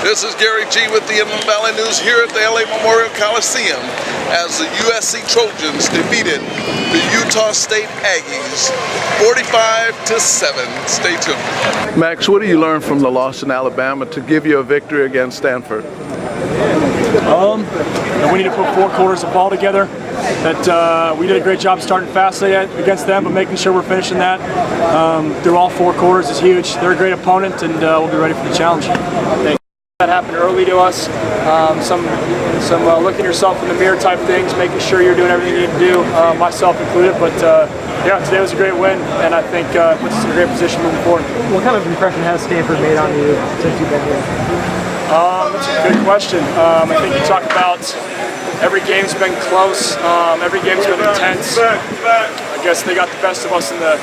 This is Gary G with the Inland Valley News here at the LA Memorial Coliseum as the USC Trojans defeated the Utah State Aggies 45-7. Stay tuned. Max, what do you learn from the loss in Alabama to give you a victory against Stanford? We need to put 4 quarters of ball together. That we did a great job starting fast against them, but making sure we're finishing that through all 4 quarters is huge. They're a great opponent, and we'll be ready for the challenge. That happened early to us. Some looking yourself in the mirror type things, making sure you're doing everything you need to do, myself included. But yeah, today was a great win, and I think puts us in a great position moving forward. What kind of impression has Stanford made on you since you've been here? That's a good question. I think you talk about every game's been close, every game's been intense. I guess they got the best of us in the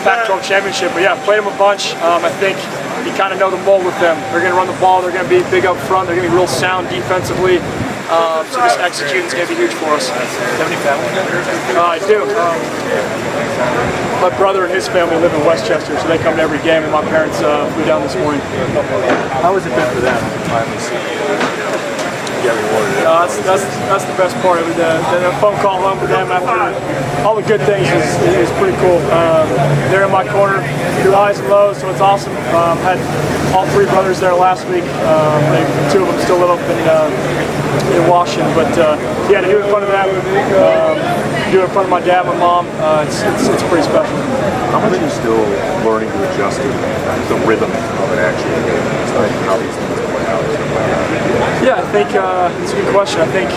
Pac-12 championship, but yeah, played them a bunch. I think you kind of know the mold with them. They're going to run the ball, they're going to be big up front, they're going to be real sound defensively. So just executing is going to be huge for us. Do you have any family members? I do. My brother and his family live in Westchester, so they come to every game, and my parents flew down this morning. How has it been for them to finally see you get rewarded? That's the best part of it. The phone call home to them after all the good things is pretty cool. They're in my corner through highs and lows, so it's awesome. Had all 3 brothers there last week. 2 of them still live up in Washington, but yeah, to do it in front of them, do it in front of my dad, my mom, it's pretty special. How much are you still learning to adjust to the rhythm of an actual game? It's like how these things play out. Yeah, I think it's a good question. I think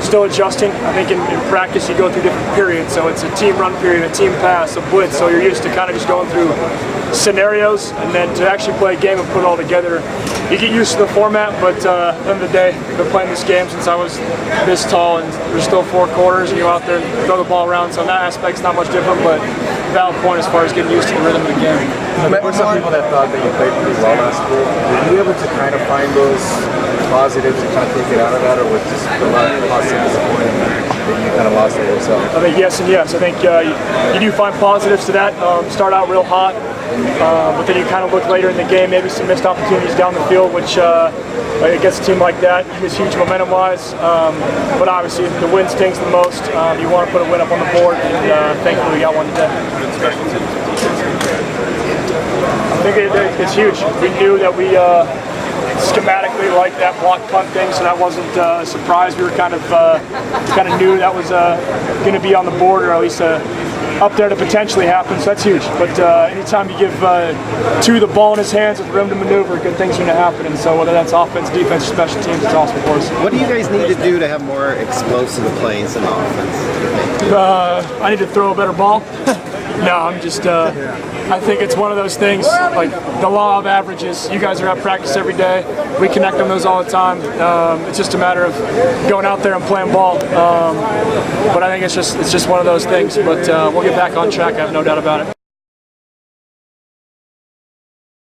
still adjusting. I think in practice you go through different periods. So it's a team run period, a team pass, a blitz. So you're used to kind of just going through scenarios, and then to actually play a game and put it all together, you get used to the format. But at the end of the day, I've been playing this game since I was this tall, and there's still 4 quarters, and you go out there and throw the ball around. So in that aspect's not much different, but valid point as far as getting used to the rhythm of the game. There were some people that thought that you played pretty well last year. Were you able to kind of find those positives and kind of take it out of that, or was just a lot of positive disappointment that you kind of lost it yourself? I think yes and yes. I think you do find positives to that. Start out real hot, but then you kind of look later in the game, maybe some missed opportunities down the field, which against a team like that is huge momentum-wise. But obviously, the win stings the most. You want to put a win up on the board, and thankfully we got one today. I think it's huge. We knew that we schematically like that block punt thing, so that wasn't a surprise. We were kind of knew that was going to be on the board, or at least up there to potentially happen. So that's huge. But anytime you give 2 the ball in his hands with room to maneuver, good things are going to happen. And so whether that's offense, defense, or special teams, it's awesome for us. What do you guys need to do to have more explosive plays in offense? I need to throw a better ball. No, I'm just, I think it's one of those things, like the law of averages. You guys are at practice every day. We connect on those all the time. It's just a matter of going out there and playing ball. But I think it's just one of those things. But we'll get back on track, I have no doubt about it.